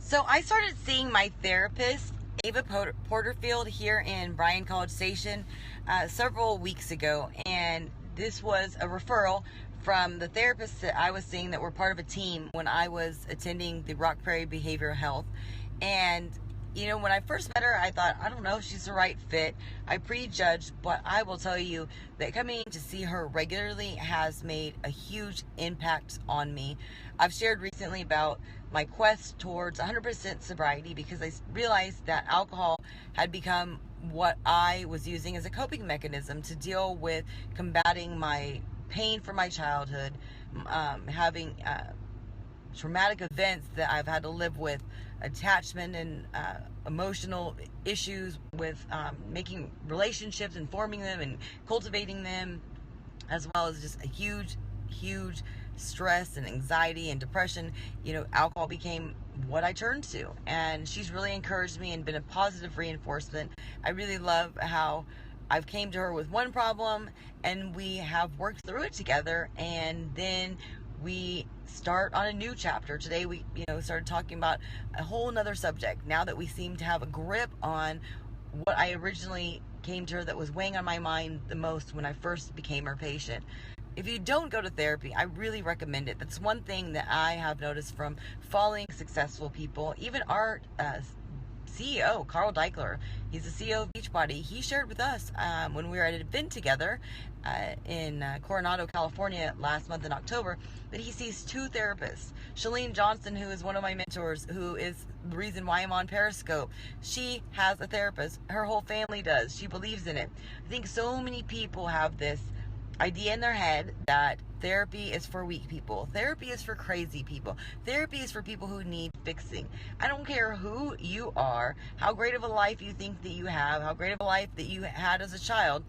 So I started seeing my therapist, Ava Porterfield, here in Bryan College Station several weeks ago. And this was a referral from the therapist that I was seeing that were part of a team when I was attending the Rock Prairie Behavioral Health. And when I first met her, I thought, I don't know if she's the right fit. I prejudged, but I will tell you that coming to see her regularly has made a huge impact on me. I've shared recently about my quest towards 100% sobriety because I realized that alcohol had become what I was using as a coping mechanism to deal with combating my pain from my childhood, having traumatic events that I've had to live with, attachment and emotional issues with making relationships and forming them and cultivating them, as well as just a huge stress and anxiety and depression. Alcohol became what I turned to, and she's really encouraged me and been a positive reinforcement. I really love how I've came to her with one problem and we have worked through it together, and then we start on a new chapter. Today we started talking about a whole nother subject now that we seem to have a grip on what I originally came to her that was weighing on my mind the most when I first became her patient. If you don't go to therapy, I really recommend it. That's one thing that I have noticed from following successful people. Even our CEO, Carl Daikeler, he's the CEO of Beachbody. He shared with us when we were at an event together in Coronado, California last month in October, that he sees two therapists. Chalene Johnson, who is one of my mentors, who is the reason why I'm on Periscope, she has a therapist. Her whole family does. She believes in it. I think so many people have this idea in their head that therapy is for weak people. Therapy is for crazy people. Therapy is for people who need fixing. I don't care who you are, how great of a life you think that you have, how great of a life that you had as a child.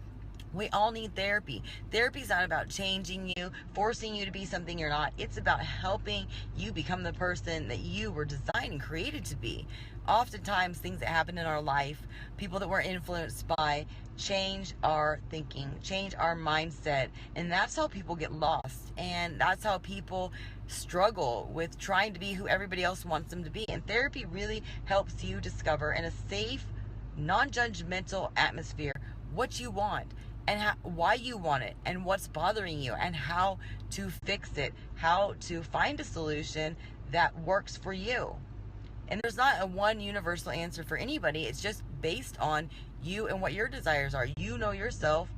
We all need therapy. Therapy is not about changing you, forcing you to be something you're not. It's about helping you become the person that you were designed and created to be. Oftentimes, things that happen in our life, people that we're influenced by, change our thinking, change our mindset. And that's how people get lost. And that's how people struggle with trying to be who everybody else wants them to be. And therapy really helps you discover in a safe, non-judgmental atmosphere what you want, and why you want it, and what's bothering you, and how to fix it, how to find a solution that works for you. And there's not a one universal answer for anybody. It's just based on you and what your desires are. You know yourself,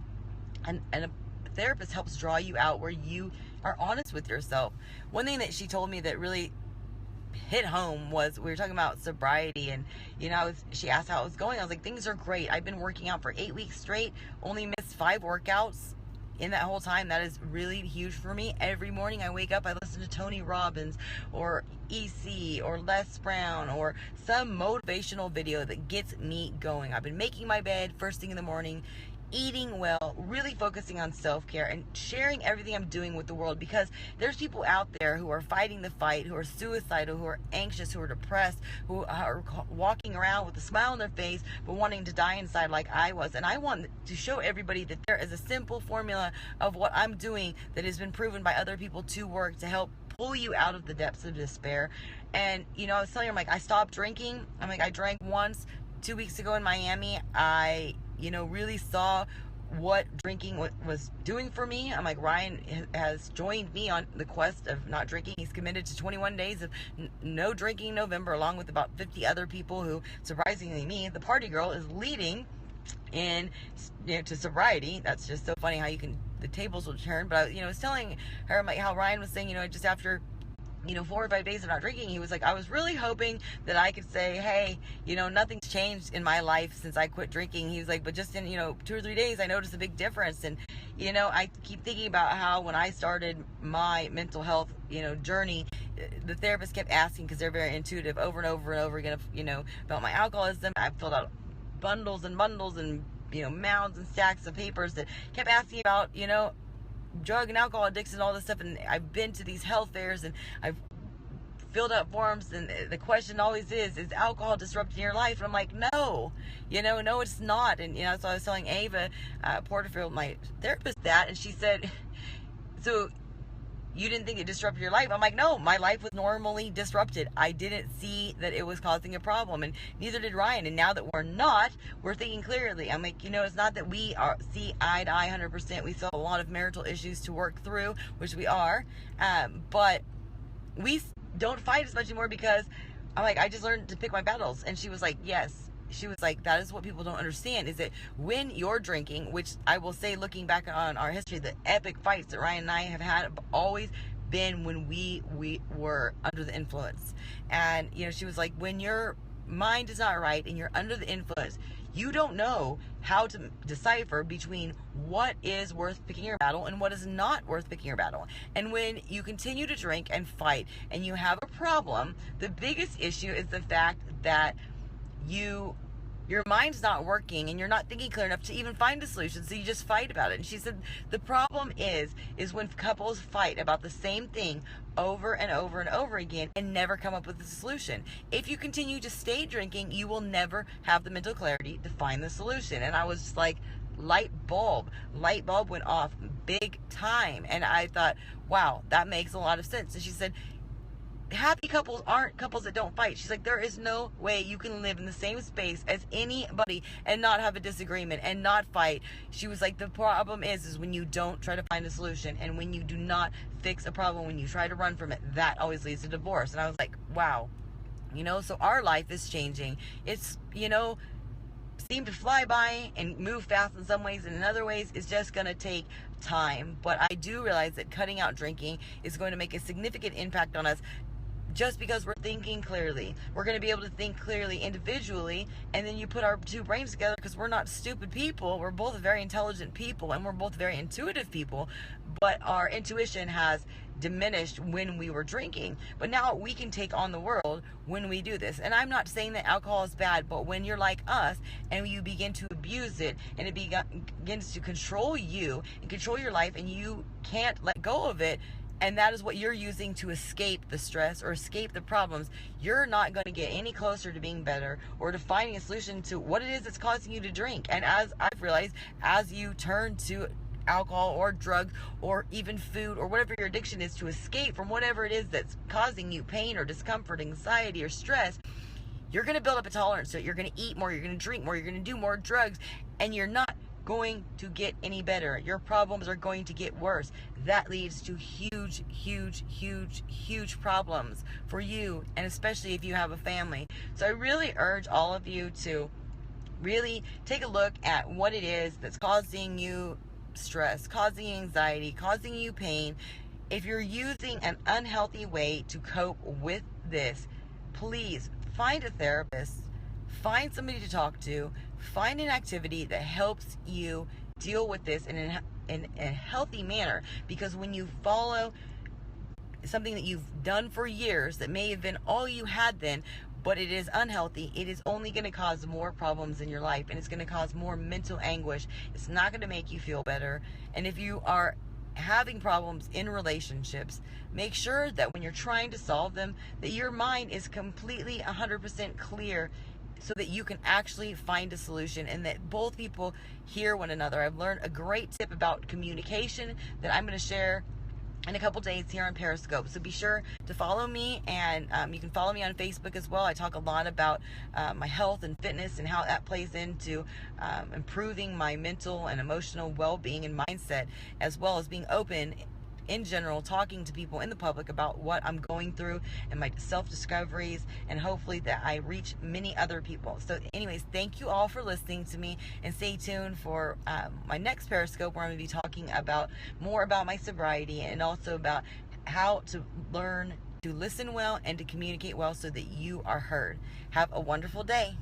and a therapist helps draw you out where you are honest with yourself. One thing that she told me that really hit home was, we were talking about sobriety, and she asked how it was going. I was like, things are great. I've been working out for 8 weeks straight, only missed 5 workouts in that whole time. That is really huge for me. Every morning I wake up, I listen to Tony Robbins or EC or Les Brown or some motivational video that gets me going. I've been making my bed first thing in the morning, eating well, really focusing on self-care, and sharing everything I'm doing with the world, because there's people out there who are fighting the fight, who are suicidal, who are anxious, who are depressed, who are walking around with a smile on their face but wanting to die inside like I was. And I want to show everybody that there is a simple formula of what I'm doing that has been proven by other people to work to help pull you out of the depths of despair. And I was telling her, I stopped drinking. I drank once 2 weeks ago in Miami. I really saw what drinking was doing for me. Ryan has joined me on the quest of not drinking. He's committed to 21 days of no drinking November, along with about 50 other people who, surprisingly me, the party girl, is leading in to sobriety. That's just so funny how the tables will turn. But I was telling her how Ryan was saying, just after 4 or 5 days of not drinking, he was like, I was really hoping that I could say, hey, nothing's changed in my life since I quit drinking. He was like, but just in 2 or 3 days I noticed a big difference. And I keep thinking about how when I started my mental health journey, the therapist kept asking, because they're very intuitive, over and over and over again, about my alcoholism. I filled out bundles and bundles and mounds and stacks of papers that kept asking about drug and alcohol addiction and all this stuff. And I've been to these health fairs and I've filled out forms, and the question always is alcohol disrupting your life? And I'm like, no, no, it's not. And so I was telling Ava Porterfield, my therapist, that, and she said, so you didn't think it disrupted your life. I'm like, no, my life was normally disrupted. I didn't see that it was causing a problem, and neither did Ryan. And now that we're thinking clearly. I'm like, it's not that we see eye to eye 100%. We still have a lot of marital issues to work through, which we are, but we don't fight as much anymore because I'm like, I just learned to pick my battles. And she was like, yes. She was like, that is what people don't understand, is that when you're drinking, which I will say, looking back on our history, the epic fights that Ryan and I have had have always been when we were under the influence. And, she was like, when your mind is not right and you're under the influence, you don't know how to decipher between what is worth picking your battle and what is not worth picking your battle. And when you continue to drink and fight and you have a problem, the biggest issue is the fact that your mind's not working and you're not thinking clear enough to even find a solution, so you just fight about it. And she said the problem is when couples fight about the same thing over and over and over again and never come up with a solution. If you continue to stay drinking, you will never have the mental clarity to find the solution. And I was just like, light bulb went off big time. And I thought, wow, that makes a lot of sense. And she said, happy couples aren't couples that don't fight. She's like, there is no way you can live in the same space as anybody and not have a disagreement and not fight. She was like, the problem is when you don't try to find a solution, and when you do not fix a problem, when you try to run from it, that always leads to divorce. And I was like, wow, so our life is changing. It's, seem to fly by and move fast in some ways, and in other ways it's just going to take time. But I do realize that cutting out drinking is going to make a significant impact on us, just because we're thinking clearly. We're going to be able to think clearly individually, and then you put our two brains together, because we're not stupid people. We're both very intelligent people, and we're both very intuitive people, but our intuition has diminished when we were drinking. But now we can take on the world when we do this. And I'm not saying that alcohol is bad, but when you're like us and you begin to abuse it, and it begins to control you and control your life, and you can't let go of it, and that is what you're using to escape the stress or escape the problems, you're not going to get any closer to being better or to finding a solution to what it is that's causing you to drink. And as I've realized, as you turn to alcohol or drugs or even food or whatever your addiction is to escape from whatever it is that's causing you pain or discomfort, anxiety or stress, you're going to build up a tolerance to it. You're going to eat more, you're going to drink more, you're going to do more drugs, and you're not going to get any better. Your problems are going to get worse. That leads to huge problems for you, and especially if you have a family. So I really urge all of you to really take a look at what it is that's causing you stress, causing you anxiety, causing you pain. If you're using an unhealthy way to cope with this, please find a therapist, find somebody to talk to, find an activity that helps you deal with this in a healthy manner. Because when you follow something that you've done for years that may have been all you had then, but it is unhealthy, it is only going to cause more problems in your life, and it's going to cause more mental anguish. It's not going to make you feel better. And if you are having problems in relationships, make sure that when you're trying to solve them, that your mind is completely 100% clear, so that you can actually find a solution and that both people hear one another. I've learned a great tip about communication that I'm going to share in a couple days here on Periscope. So be sure to follow me, and you can follow me on Facebook as well. I talk a lot about my health and fitness and how that plays into improving my mental and emotional well-being and mindset, as well as being open in general, talking to people in the public about what I'm going through and my self-discoveries, and hopefully that I reach many other people. So anyways, thank you all for listening to me, and stay tuned for my next Periscope, where I'm going to be talking about more about my sobriety, and also about how to learn to listen well and to communicate well so that you are heard. Have a wonderful day.